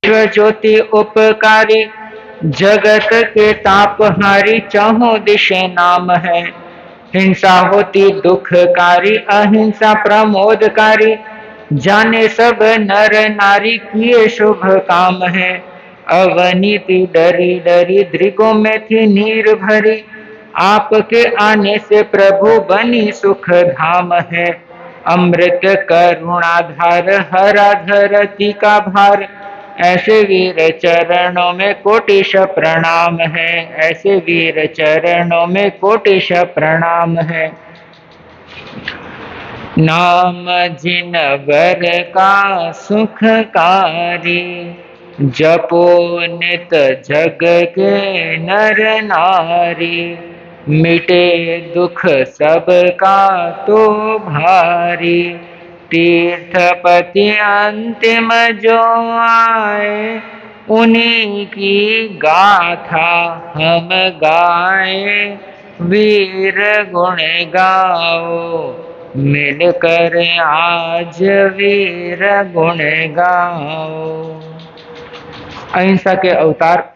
विश्व ज्योति उपकारी, जगत के तापहारी, चहुं दिशे नाम है। हिंसा होती दुखकारी, अहिंसा प्रमोदकारी, जाने सब नर नारी, किए शुभ काम है। अवनीति डरी डरी, दृगों में थी नीर भरी, आपके आने से प्रभु बनी सुख धाम है। अमृत करुणाधार, हरा धरती का भार, ऐसे वीर चरणों में कोटिश प्रणाम है। ऐसे वीर चरणों में कोटिश प्रणाम है। नाम जिनवर का सुखकारी, जपो नित जग के नर नारी, मिटे दुख सबका तो भारी, तीर्थपति अंतिम जो आए, उन्हीं की गाथा हम गाए। वीर गुण गाओ, मिलकर आज वीर गुण गाओ। अहिंसा के अवतार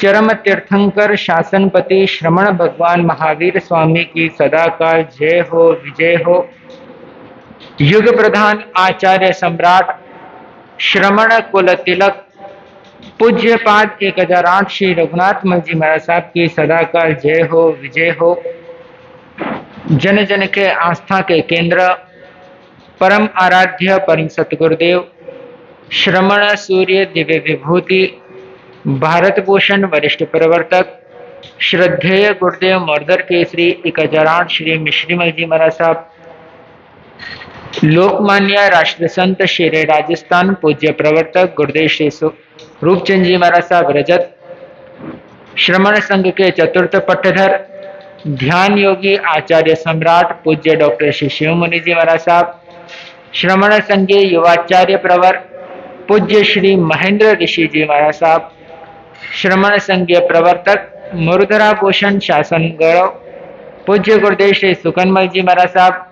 चरम तीर्थंकर शासनपति श्रमण भगवान महावीर स्वामी की सदाकाल जय हो, विजय हो। युग प्रधान आचार्य सम्राट श्रमण कुल तिलक पूज्यपाद 1008 श्री रघुनाथ जी महाराज साहब की सदाकाल जय हो, विजय हो। जन जन के आस्था के केंद्र परम आराध्य परम सतगुरुदेव श्रमण सूर्य दिव्य विभूति भारत भूषण वरिष्ठ प्रवर्तक श्रद्धेय गुरुदेव मोरदर केसरी 1008 श्री मिश्रीमल जी महाराज साहब, लोकमान्य राष्ट्र संत शेरे राजस्थान पूज्य प्रवर्तक गुरुदेव श्री रूपचंद जी महाराज साहब रजत, श्रमण संघ के चतुर्थ पट्टधर ध्यान योगी आचार्य सम्राट पूज्य डॉक्टर श्री शिव मुनि जी महाराज साहब, श्रमण संघीय युवाचार्य प्रवर पूज्य श्री महेंद्र ऋषि जी महाराज साहब, श्रमण संघीय प्रवर्तक मुरधरा भूषण शासन गौरव पूज्य गुरुदेव श्री सुकनमल जी महाराज साहब,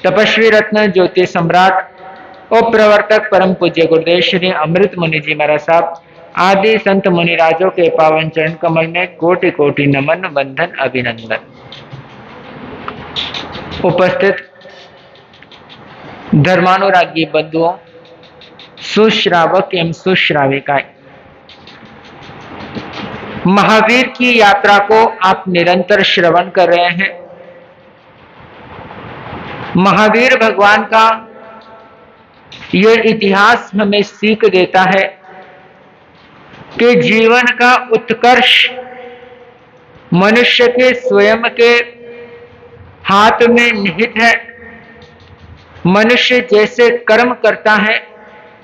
तपस्वी रत्न ज्योति सम्राट उप प्रवर्तक परम पूज्य गुरुदेव श्री अमृत मुनि जी महाराज साहब आदि संत मुनिराजों के पावन चरण कमल में कोटि कोटि नमन वंदन अभिनंदन। उपस्थित धर्मानुरागी बंधुओं, सुश्रावक एवं सुश्राविकाएं, महावीर की यात्रा को आप निरंतर श्रवण कर रहे हैं। महावीर भगवान का यह इतिहास हमें सीख देता है कि जीवन का उत्कर्ष मनुष्य के स्वयं के हाथ में निहित है। मनुष्य जैसे कर्म करता है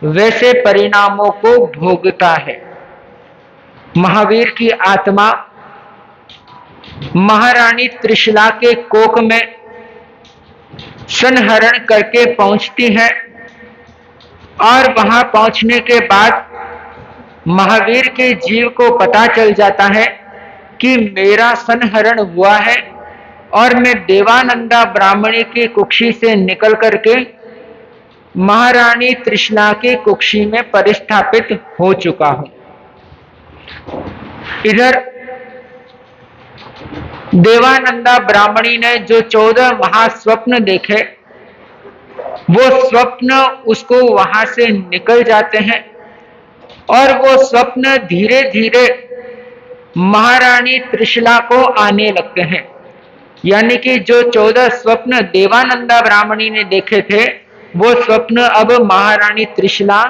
वैसे परिणामों को भोगता है। महावीर की आत्मा महारानी त्रिशला के कोख में संहरण करके पहुंचती है और वहां पहुंचने के बाद महावीर के जीव को पता चल जाता है कि मेरा संहरण हुआ है और मैं देवानंदा ब्राह्मणी की कुक्षी से निकल करके महारानी त्रिशला की कुक्षी में परिस्थापित हो चुका हूं। इधर देवानंदा ब्राह्मणी ने जो 14 महास्वप्न देखे, वो स्वप्न उसको वहां से निकल जाते हैं और वो स्वप्न धीरे धीरे महारानी त्रिशला को आने लगते हैं। यानी कि जो 14 स्वप्न देवानंदा ब्राह्मणी ने देखे थे, वो स्वप्न अब महारानी त्रिशला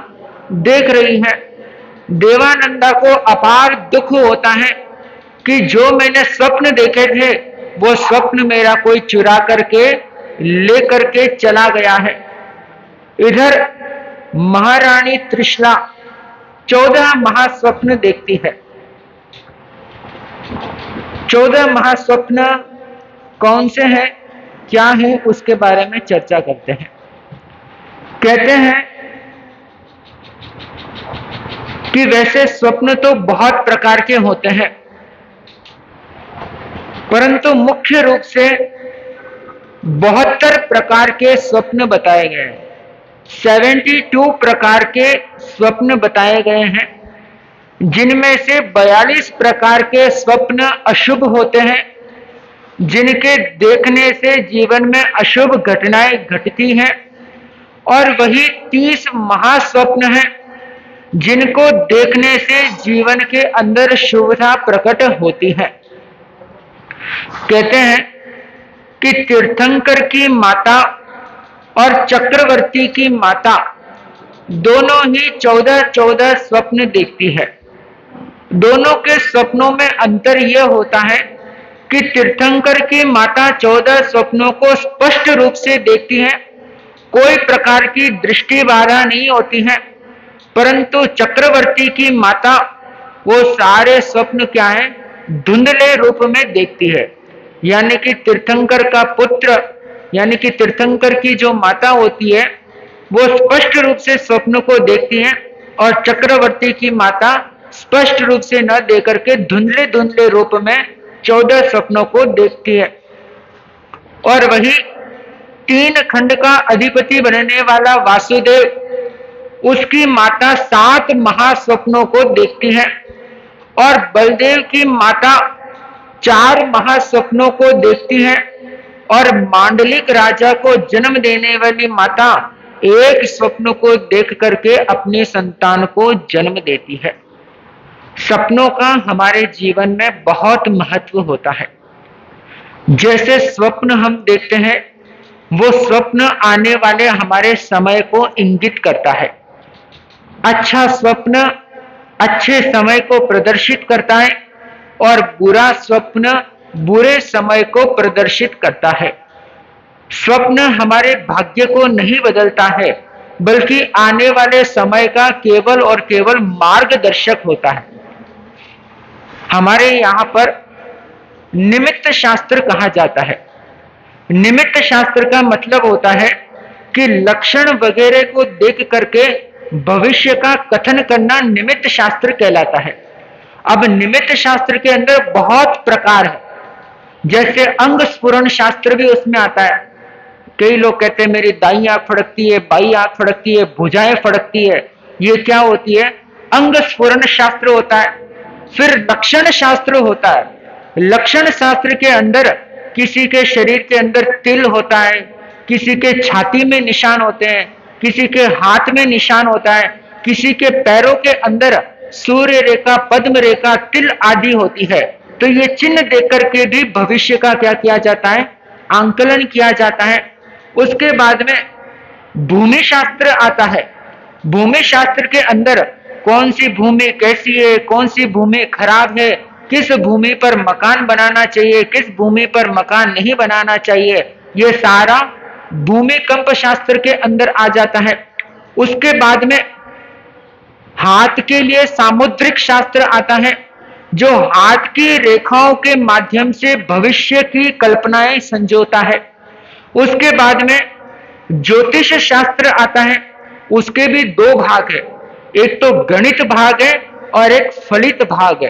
देख रही है। देवानंदा को अपार दुख होता है कि जो मैंने स्वप्न देखे थे वो स्वप्न मेरा कोई चुरा करके लेकर के चला गया है। इधर महारानी त्रिशला 14 महास्वप्न देखती है। 14 महास्वप्न कौन से हैं, क्या है, उसके बारे में चर्चा करते हैं। कहते हैं कि वैसे स्वप्न तो बहुत प्रकार के होते हैं, परंतु मुख्य रूप से 72 प्रकार के स्वप्न बताए गए हैं। 72 प्रकार के स्वप्न बताए गए हैं, जिनमें से 42 प्रकार के स्वप्न अशुभ होते हैं, जिनके देखने से जीवन में अशुभ घटनाएं घटती हैं, और वही 30 महास्वप्न हैं जिनको देखने से जीवन के अंदर शुभता प्रकट होती है। कहते हैं कि तीर्थंकर की माता और चक्रवर्ती की माता दोनों ही 14-14 स्वप्न देखती है। दोनों के स्वप्नों में अंतर यह होता है कि तीर्थंकर की माता 14 स्वप्नों को स्पष्ट रूप से देखती है, कोई प्रकार की दृष्टि बाधा नहीं होती है, परंतु चक्रवर्ती की माता वो सारे स्वप्न क्या है, धुंधले रूप में देखती है। यानी कि तीर्थंकर का पुत्र यानी कि तीर्थंकर की जो माता होती है वो स्पष्ट रूप से स्वप्न को देखती है, और चक्रवर्ती की माता स्पष्ट रूप से न देकर के धुंधले धुंधले रूप में 14 स्वप्नों को देखती है। और वही 3 खंड का अधिपति बनने वाला वासुदेव, उसकी माता 7 महास्वप्नों को देखती है, और बलदेव की माता 4 महास्वप्नों को देखती है, और मांडलिक राजा को जन्म देने वाली माता एक स्वप्न को देख करके अपनी संतान को जन्म देती है। सपनों का हमारे जीवन में बहुत महत्व होता है। जैसे स्वप्न हम देखते हैं, वो स्वप्न आने वाले हमारे समय को इंगित करता है। अच्छा स्वप्न अच्छे समय को प्रदर्शित करता है, और बुरा स्वप्न बुरे समय को प्रदर्शित करता है। स्वप्न हमारे भाग्य को नहीं बदलता है, बल्कि आने वाले समय का केवल और केवल मार्गदर्शक होता है। हमारे यहाँ पर निमित्त शास्त्र कहा जाता है। निमित्त शास्त्र का मतलब होता है कि लक्षण वगैरह को देख करके भविष्य का कथन करना निमित्त शास्त्र कहलाता है। अब निमित्त शास्त्र के अंदर बहुत प्रकार है, जैसे अंग स्फुरण शास्त्र भी उसमें आता है। कई लोग कहते हैं मेरी दाई आंख फड़कती है, बाई आंख फड़कती है, भुजाएं फड़कती है, ये क्या होती है? अंग स्फुरण शास्त्र होता है। फिर लक्षण शास्त्र होता है। लक्षण शास्त्र के अंदर किसी के शरीर के अंदर तिल होता है, किसी के छाती में निशान होते हैं, किसी के हाथ में निशान होता है, किसी के पैरों के अंदर सूर्य रेखा, पद्म रेखा, तिल आदि होती है। तो ये चिन्ह देकर के भी भविष्य का क्या किया जाता है? आंकलन किया जाता है। उसके बाद में भूमि शास्त्र आता है। भूमि शास्त्र के अंदर कौन सी भूमि कैसी है, कौन सी भूमि खराब है, किस भूमि पर मकान बनाना चाहिए, किस भूमि पर मकान नहीं बनाना चाहिए, ये सारा भूमिकंप शास्त्र के अंदर आ जाता है। उसके बाद में हाथ के लिए सामुद्रिक शास्त्र आता है, जो हाथ की रेखाओं के माध्यम से भविष्य की कल्पनाएं संजोता है। उसके बाद में ज्योतिष शास्त्र आता है। उसके भी 2 भाग है, एक तो गणित भाग है और एक फलित भाग है।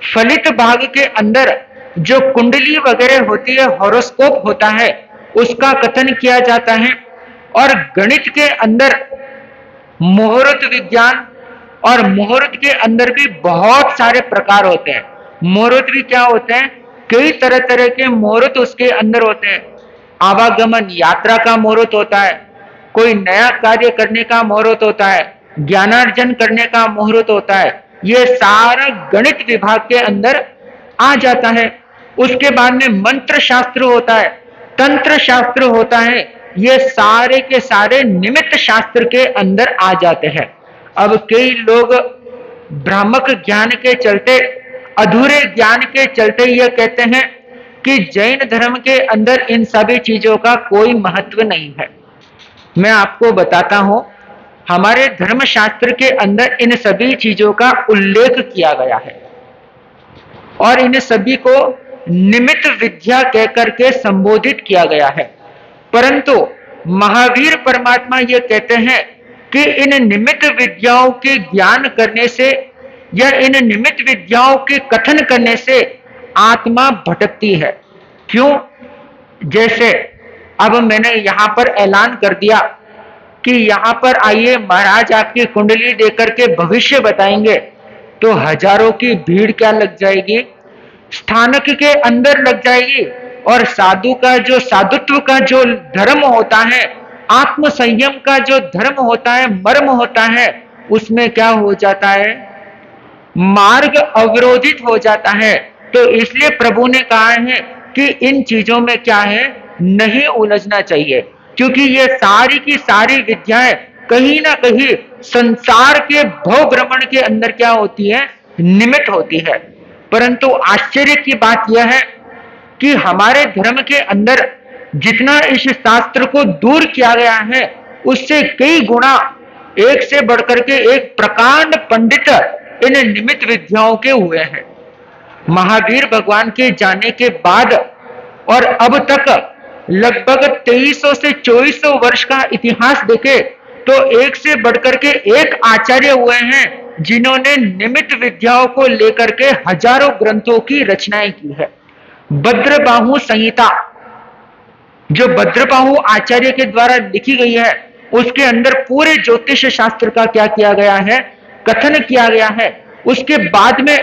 फलित भाग के अंदर जो कुंडली वगैरह होती है, हॉरोस्कोप होता है, उसका कथन किया जाता है। और गणित के अंदर मुहूर्त विज्ञान, और मुहूर्त के अंदर भी बहुत सारे प्रकार होते हैं। मुहूर्त भी क्या होते हैं? कई तरह तरह के मुहूर्त उसके अंदर होते हैं। आवागमन यात्रा का मुहूर्त होता है, कोई नया कार्य करने का मुहूर्त होता है, ज्ञानार्जन करने का मुहूर्त होता है। ये सारा गणित विभाग के अंदर आ जाता है। उसके बाद में मंत्र शास्त्र होता है, तंत्र शास्त्र होता है। ये सारे के सारे निमित्त शास्त्र के अंदर आ जाते हैं। अब कई लोग भ्रामक ज्ञान के चलते, अधूरे ज्ञान के चलते ये कहते हैं कि जैन धर्म के अंदर इन सभी चीजों का कोई महत्व नहीं है। मैं आपको बताता हूं, हमारे धर्मशास्त्र के अंदर इन सभी चीजों का उल्लेख किया गया है, और इन सभी को निमित्त विद्या कहकर के संबोधित किया गया है। परंतु महावीर परमात्मा ये कहते हैं कि इन निमित्त विद्याओं के ज्ञान करने से या इन निमित्त विद्याओं के कथन करने से आत्मा भटकती है। क्यों? जैसे अब मैंने यहां पर ऐलान कर दिया कि यहाँ पर आइए महाराज आपकी कुंडली देकर के भविष्य बताएंगे, तो हजारों की भीड़ क्या लग जाएगी, स्थानक के अंदर लग जाएगी। और साधु का जो साधुत्व का जो धर्म होता है, आत्म संयम का जो धर्म होता है, मर्म होता है, उसमें क्या हो जाता है, मार्ग अवरोधित हो जाता है। तो इसलिए प्रभु ने कहा है कि इन चीजों में क्या है, नहीं उलझना चाहिए, क्योंकि ये सारी की सारी विद्याएं कहीं ना कहीं संसार के भव भ्रमण के अंदर क्या होती है, निमित्त होती है। परंतु आश्चर्य की बात यह है कि हमारे धर्म के अंदर जितना इस शास्त्र को दूर किया गया है, उससे कई गुना एक से बढ़कर के एक प्रकांड पंडित इन निमित्त विद्याओं के हुए हैं। महावीर भगवान के जाने के बाद और अब तक लगभग 2300 से 2400 वर्ष का इतिहास देखे तो एक से बढ़कर के एक आचार्य हुए हैं जिन्होंने निमित्त विद्याओं को लेकर के हजारों ग्रंथों की रचनाएं की है। भद्रबाहु संहिता जो भद्रबाहु आचार्य के द्वारा लिखी गई है, उसके अंदर पूरे ज्योतिष शास्त्र का क्या किया गया है, कथन किया गया है। उसके बाद में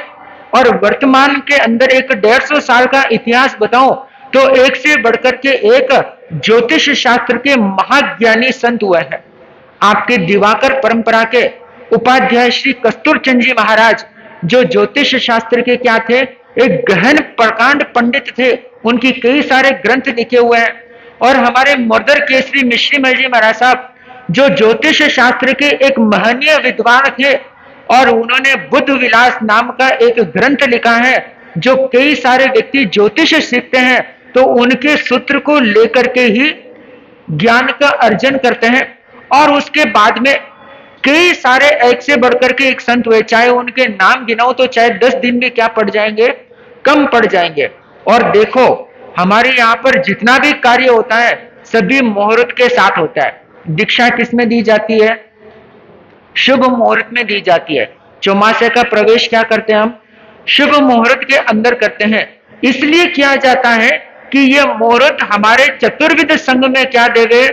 और वर्तमान के अंदर एक 150 साल का इतिहास बताऊं तो एक से बढ़कर के एक ज्योतिष शास्त्र के महाज्ञानी संत हुए हैं। आपके दिवाकर परंपरा के उपाध्याय श्री कस्तूरचंद जी महाराज जो ज्योतिष शास्त्र के क्या थे, एक गहन प्रकांड पंडित थे। उनकी कई सारे ग्रंथ लिखे हुए हैं। और हमारे मोरदर केसरी मिश्री मल जी महाराज साहब जो ज्योतिष शास्त्र के एक महनीय विद्वान थे, और उन्होंने बुद्ध विलास नाम का एक ग्रंथ लिखा है। जो कई सारे व्यक्ति ज्योतिष सीखते हैं तो उनके सूत्र को लेकर के ही ज्ञान का अर्जन करते हैं। और उसके बाद में कई सारे एक से बढ़कर के एक संत हुए, चाहे उनके नाम गिनाओ तो चाहे 10 दिन भी क्या पड़ जाएंगे, कम पड़ जाएंगे। और देखो हमारे यहाँ पर जितना भी कार्य होता है सभी मुहूर्त के साथ होता है। दीक्षा किसमें दी जाती है, शुभ मुहूर्त में दी जाती है। चौमासे का प्रवेश क्या करते हैं हम, शुभ मुहूर्त के अंदर करते हैं। इसलिए किया जाता है कि यह मुहूर्त हमारे चतुर्विध संघ में क्या देवे,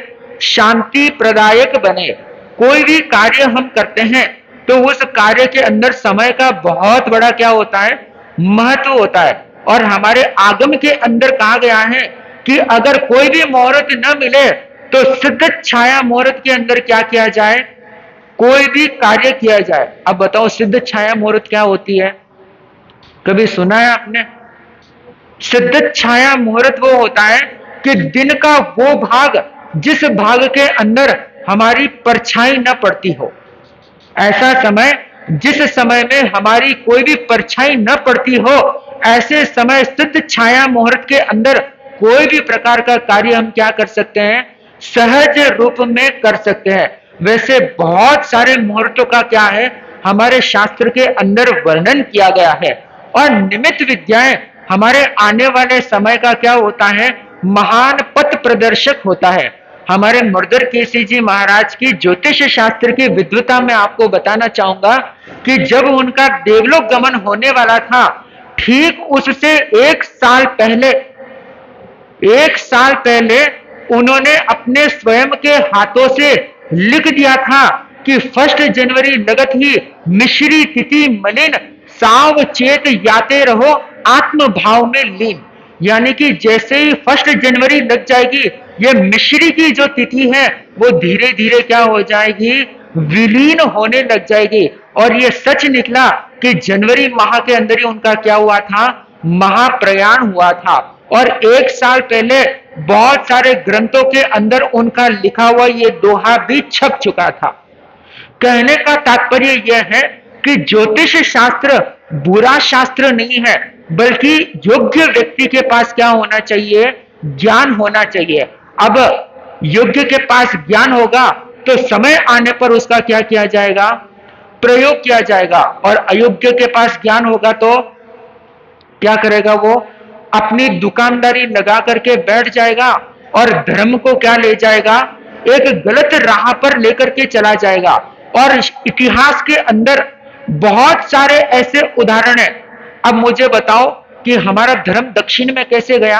शांति प्रदायक बने। कोई भी कार्य हम करते हैं तो उस कार्य के अंदर समय का बहुत बड़ा क्या होता है, महत्व होता है। और हमारे आगम के अंदर कहा गया है कि अगर कोई भी मुहूर्त न मिले तो सिद्ध छाया मुहूर्त के अंदर क्या किया जाए, कोई भी कार्य किया जाए। अब बताओ सिद्ध छाया मुहूर्त क्या होती है, कभी सुना है आपने? सिद्ध छाया मुहूर्त वो होता है कि दिन का वो भाग जिस भाग के अंदर हमारी परछाई न पड़ती हो, ऐसा समय जिस समय में हमारी कोई भी परछाई न पड़ती हो, ऐसे समय सिद्ध छाया मुहूर्त के अंदर कोई भी प्रकार का कार्य हम क्या कर सकते हैं, सहज रूप में कर सकते हैं। वैसे बहुत सारे मुहूर्तों का क्या है, हमारे शास्त्र के अंदर वर्णन किया गया है। और निमित्त विद्याएं हमारे आने वाले समय का क्या होता है, महान पथ प्रदर्शक होता है। हमारे मुरदर केसी जी महाराज की ज्योतिष शास्त्र की विद्वता में आपको बताना चाहूंगा कि जब उनका देवलोक गमन होने वाला था, ठीक उससे एक साल पहले उन्होंने अपने स्वयं के हाथों से लिख दिया था कि 1 जनवरी लगत ही मिश्री तिथि मलिन, साव चेत याते रहो आत्म भाव में लीन। यानी कि जैसे ही 1 जनवरी लग जाएगी, ये मिश्री की जो तिथि है वो धीरे धीरे क्या हो जाएगी, विलीन होने लग जाएगी। और ये सच निकला कि जनवरी माह के अंदर ही उनका क्या हुआ था, महाप्रयाण हुआ था। और एक साल पहले बहुत सारे ग्रंथों के अंदर उनका लिखा हुआ ये दोहा भी छप चुका था। कहने का तात्पर्य यह है कि ज्योतिष शास्त्र बुरा शास्त्र नहीं है, बल्कि योग्य व्यक्ति के पास क्या होना चाहिए, ज्ञान होना चाहिए। अब योग्य के पास ज्ञान होगा तो समय आने पर उसका क्या किया जाएगा, प्रयोग किया जाएगा। और अयोग्य के पास ज्ञान होगा तो क्या करेगा, वो अपनी दुकानदारी लगा करके बैठ जाएगा और धर्म को क्या ले जाएगा, एक गलत राह पर लेकर के चला जाएगा। और इतिहास के अंदर बहुत सारे ऐसे उदाहरण हैं। अब मुझे बताओ कि हमारा धर्म दक्षिण में कैसे गया,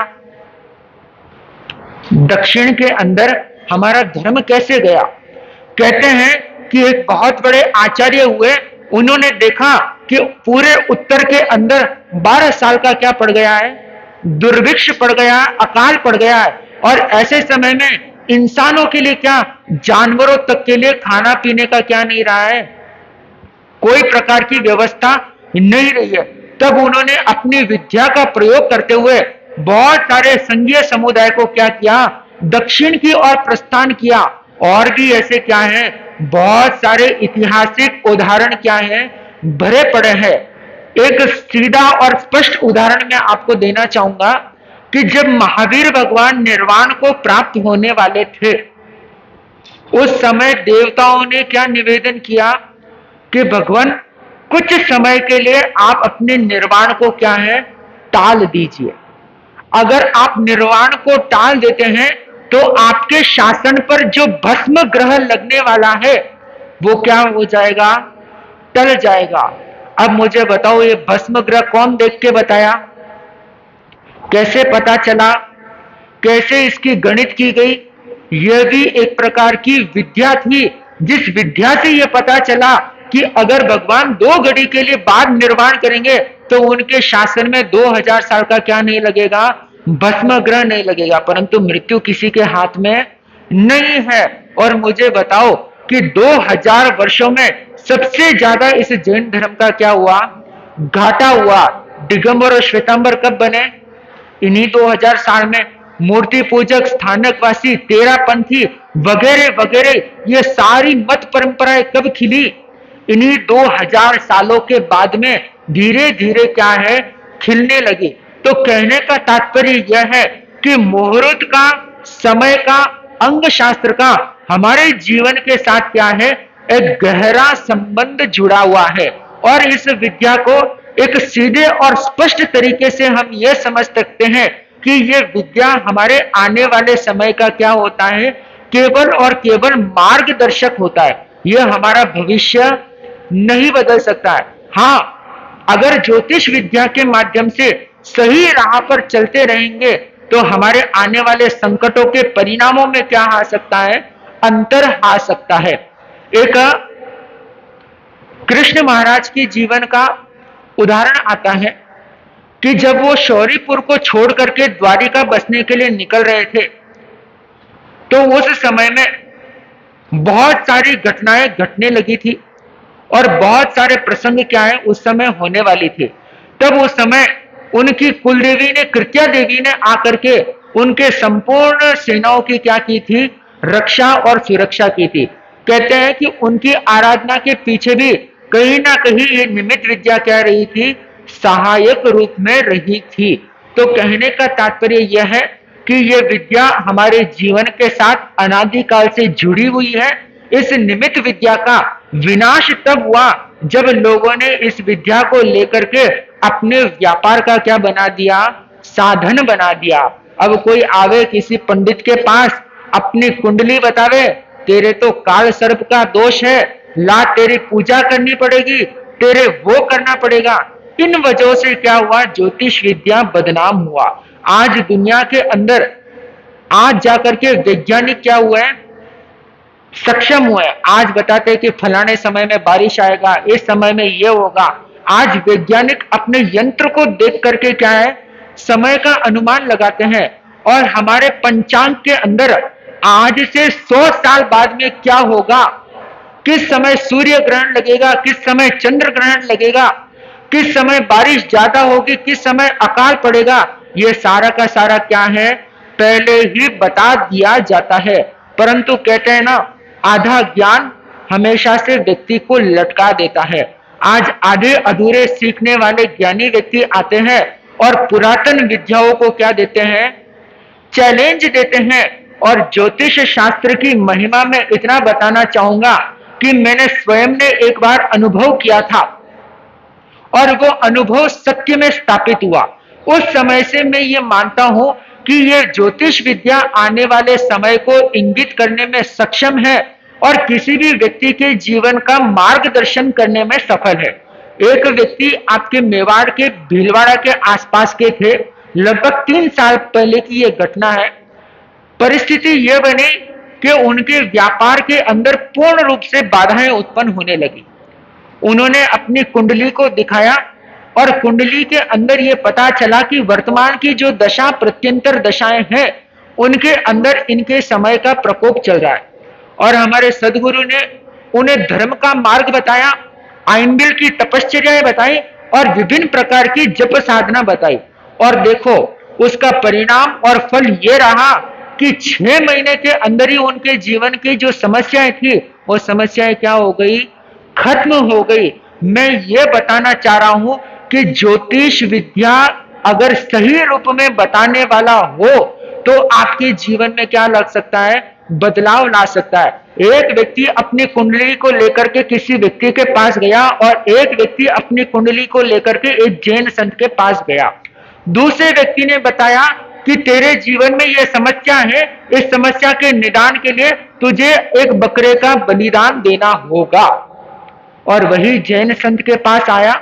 दक्षिण के अंदर हमारा धर्म कैसे गया? कहते हैं कि एक बहुत बड़े आचार्य हुए, उन्होंने देखा कि पूरे उत्तर के अंदर 12 साल का क्या पड़ गया है, दुर्भिक्ष पड़ गया, अकाल पड़ गया है। और ऐसे समय में इंसानों के लिए क्या, जानवरों तक के लिए खाना पीने का क्या नहीं रहा है, कोई प्रकार की व्यवस्था नहीं रही है। तब उन्होंने अपनी विद्या का प्रयोग करते हुए बहुत सारे संघीय समुदाय को क्या किया, दक्षिण की ओर प्रस्थान किया। और भी ऐसे क्या है, बहुत सारे ऐतिहासिक उदाहरण क्या है, भरे पड़े हैं। एक सीधा और स्पष्ट उदाहरण मैं आपको देना चाहूंगा कि जब महावीर भगवान निर्वाण को प्राप्त होने वाले थे, उस समय देवताओं ने क्या निवेदन किया कि भगवान कुछ समय के लिए आप अपने निर्वाण को क्या है, टाल दीजिए। अगर आप निर्वाण को टाल देते हैं तो आपके शासन पर जो भस्म ग्रह लगने वाला है वो क्या हो जाएगा, टल जाएगा। अब मुझे बताओ, ये भस्म ग्रह कौन देख के बताया, कैसे पता चला, कैसे इसकी गणित की गई? यह भी एक प्रकार की विद्या थी, जिस विद्या से यह पता चला कि अगर भगवान 2 घड़ी के लिए बाद निर्वाण करेंगे तो उनके शासन में 2000 साल का क्या नहीं लगेगा, भस्म ग्रह नहीं लगेगा। परंतु मृत्यु किसी के हाथ में नहीं है। और मुझे बताओ कि 2000 वर्षों में सबसे ज्यादा इस जैन धर्म का क्या हुआ, घाटा हुआ। दिगंबर और श्वेतांबर कब बने, इन्हीं 2000 साल में। मूर्ति पूजक, स्थानकवासी, तेरापंथी वगैरह वगैरह, ये सारी मत परंपराएं कब खिली, इन्हीं 2000 सालों के बाद में धीरे धीरे क्या है, खिलने लगी। तो कहने का तात्पर्य यह है कि मुहूर्त का, समय का, अंग शास्त्र का हमारे जीवन के साथ क्या है, एक गहरा संबंध जुड़ा हुआ है। और इस विद्या को एक सीधे और स्पष्ट तरीके से हम यह समझ सकते हैं कि यह विद्या हमारे आने वाले समय का क्या होता है, केवल और केवल मार्गदर्शक होता है। यह हमारा भविष्य नहीं बदल सकता है। हाँ, अगर ज्योतिष विद्या के माध्यम से सही राह पर चलते रहेंगे तो हमारे आने वाले संकटों के परिणामों में क्या आ सकता है, अंतर आ सकता है। एक कृष्ण महाराज की जीवन का उदाहरण आता है कि जब वो शौरीपुर को छोड़ करके द्वारिका बसने के लिए निकल रहे थे तो उस समय में बहुत सारी घटनाएं घटने लगी थी और बहुत सारे प्रसंग क्या है उस समय होने वाली थी। तब उस समय उनकी कुल देवी ने, कृत्या देवी ने आकर के उनके संपूर्ण सेनाओं की क्या की थी, रक्षा और सुरक्षा की थी। कहते हैं कि उनकी आराधना के पीछे भी कहीं ना कहीं ये निमित्त विद्या क्या रही थी, सहायक रूप में रही थी। तो कहने का तात्पर्य यह है कि यह विद्या हमारे जीवन के साथ अनादिकाल से जुड़ी हुई है। इस निमित्त विद्या का विनाश तब हुआ जब लोगों ने इस विद्या को लेकर के अपने व्यापार का क्या बना दिया, साधन बना दिया। अब कोई आवे किसी पंडित के पास, अपनी कुंडली बतावे, तेरे तो काल सर्प का दोष है, ला तेरी पूजा करनी पड़ेगी, तेरे वो करना पड़ेगा। इन वजहों से क्या हुआ, ज्योतिष विद्या बदनाम हुआ। आज दुनिया के अंदर आज जाकर के वैज्ञानिक क्या हुआ है, सक्षम हुए। आज बताते हैं कि फलाने समय में बारिश आएगा, इस समय में ये होगा। आज वैज्ञानिक अपने यंत्र को देख करके क्या है, समय का अनुमान लगाते हैं। और हमारे पंचांग के अंदर आज से 100 साल बाद में क्या होगा, किस समय सूर्य ग्रहण लगेगा, किस समय चंद्र ग्रहण लगेगा, किस समय बारिश ज्यादा होगी, किस समय अकाल पड़ेगा, ये सारा का सारा क्या है, पहले ही बता दिया जाता है। परंतु कहते हैं ना, आधा ज्ञान हमेशा से व्यक्ति को लटका देता है। आज आधे अधूरे सीखने वाले ज्ञानी व्यक्ति आते हैं और पुरातन विद्याओं को क्या देते हैं, चैलेंज देते हैं। और ज्योतिष शास्त्र की महिमा में इतना बताना चाहूंगा कि मैंने स्वयं ने एक बार अनुभव किया था और वो अनुभव सत्य में स्थापित हुआ। उस समय से मैं ये मानता हूं कि ये ज्योतिष विद्या आने वाले समय को इंगित करने में सक्षम है और किसी भी व्यक्ति के जीवन का मार्गदर्शन करने में सफल है। एक व्यक्ति आपके मेवाड़ के भीलवाड़ा के आसपास के थे। लगभग 3 साल पहले की यह घटना है। परिस्थिति यह बनी कि उनके व्यापार के अंदर पूर्ण रूप से बाधाएं उत्पन्न होने लगी। उन्होंने अपनी कुंडली को दिखाया और कुंडली के अंदर ये पता चला कि वर्तमान की जो दशा प्रत्यंतर दशाएं हैं उनके अंदर इनके समय का प्रकोप चल रहा है। और हमारे सदगुरु ने उन्हें धर्म का मार्ग बताया, आइंबिल की तपश्चर्याएं बताई और विभिन्न प्रकार की जप साधना बताई। और देखो उसका परिणाम और फल ये रहा कि 6 महीने के अंदर ही उनके जीवन की जो समस्याएं थी वो समस्याएं क्या हो गई, खत्म हो गई। मैं ये बताना चाह रहा हूं कि ज्योतिष विद्या अगर सही रूप में बताने वाला हो तो आपके जीवन में क्या लग सकता है, बदलाव ला सकता है। एक व्यक्ति अपनी कुंडली को लेकर के किसी व्यक्ति के पास गया और एक व्यक्ति अपनी कुंडली को लेकर के एक जैन संत के पास गया। दूसरे व्यक्ति ने बताया कि तेरे जीवन में यह समस्या है, इस समस्या के निदान के लिए तुझे एक बकरे का बलिदान देना होगा। और वही जैन संत के पास आया,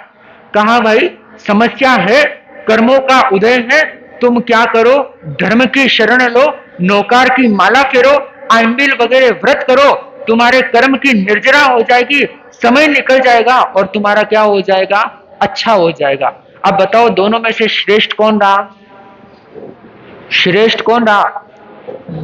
कहा भाई समस्या है, कर्मों का उदय है, तुम क्या करो, धर्म की शरण लो, नौकार की माला फेरो, आइंबिल वगैरह व्रत करो, तुम्हारे कर्म की निर्जरा हो जाएगी, समय निकल जाएगा और तुम्हारा क्या हो जाएगा, अच्छा हो जाएगा। अब बताओ दोनों में से श्रेष्ठ कौन रहा? श्रेष्ठ कौन रहा?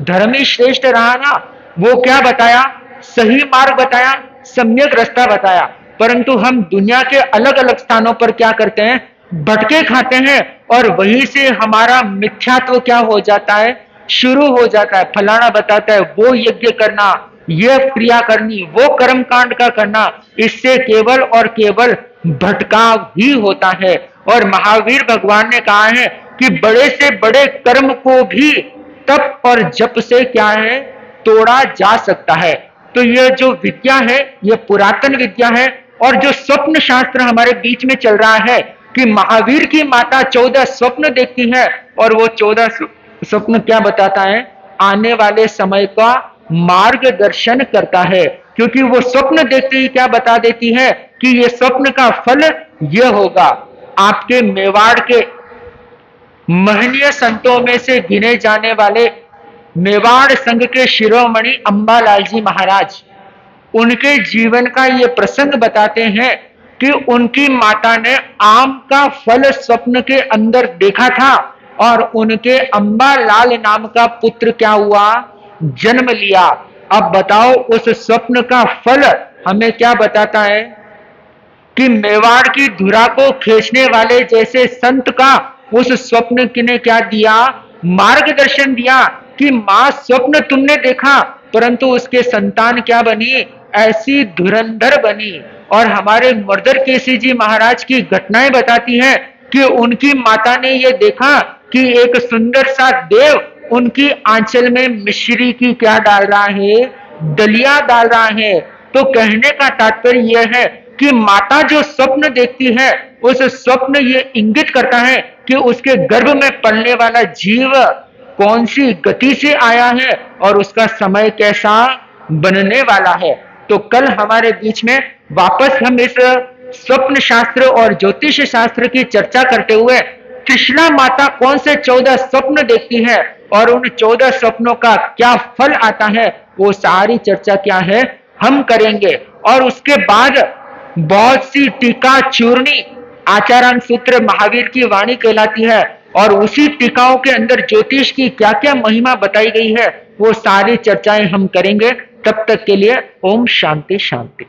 धर्मी श्रेष्ठ रहा ना। वो क्या बताया, सही मार्ग बताया, सम्यक रास्ता बताया। परंतु हम दुनिया के अलग अलग स्थानों पर क्या करते हैं, भटके खाते हैं और वहीं से हमारा मिथ्यात्व क्या हो जाता है, शुरू हो जाता है। फलाना बताता है वो यज्ञ करना, ये क्रिया करनी, वो कर्म कांड का करना, इससे केवल और केवल भटकाव ही होता है। और महावीर भगवान ने कहा है कि बड़े से बड़े कर्म को भी तप और जप से क्या है, तोड़ा जा सकता है। तो यह जो विद्या है यह पुरातन विद्या है। और जो स्वप्न शास्त्र हमारे बीच में चल रहा है कि महावीर की माता 14 स्वप्न देखती है और वो 14 स्वप्न क्या बताता है, आने वाले समय का मार्गदर्शन करता है। क्योंकि वो स्वप्न देखते ही क्या बता देती है कि ये स्वप्न का फल यह होगा। आपके मेवाड़ के महनीय संतों में से गिने जाने वाले मेवाड़ संघ के शिरोमणि अंबालाल जी महाराज, उनके जीवन का ये प्रसंग बताते हैं कि उनकी माता ने आम का फल स्वप्न के अंदर देखा था और उनके अंबालाल नाम का पुत्र क्या हुआ, जन्म लिया। अब बताओ उस स्वप्न का फल हमें क्या बताता है कि मेवाड़ की धुरा को खींचने वाले जैसे संत का उस स्वप्न ने क्या दिया, मार्गदर्शन दिया कि मां स्वप्न तुमने देखा परंतु उसके संतान क्या बनी, ऐसी धुरंधर बनी। और हमारे मर्दर केसी जी महाराज की घटनाएं बताती हैं कि उनकी माता ने यह देखा कि एक सुंदर सा देव उनकी आंचल में मिश्री की क्या डाल रहा है, दलिया डाल रहा है। तो कहने का तात्पर्य यह है कि माता जो स्वप्न देखती है उस स्वप्न ये इंगित करता है कि उसके गर्भ में पलने वाला जीव कौन सी गति से आया है और उसका समय कैसा बनने वाला है। तो कल हमारे बीच में वापस हम इस स्वप्न शास्त्र और ज्योतिष शास्त्र की चर्चा करते हुए कृष्णा माता कौन से 14 स्वप्न देखती है और उन 14 स्वप्नों का क्या फल आता है, वो सारी चर्चा क्या है हम करेंगे। और उसके बाद बहुत सी टीका चूर्णी आचारांत सूत्र महावीर की वाणी कहलाती है और उसी टीकाओं के अंदर ज्योतिष की क्या क्या महिमा बताई गई है वो सारी चर्चाएं हम करेंगे। तब तक के लिए ओम शांति शांति।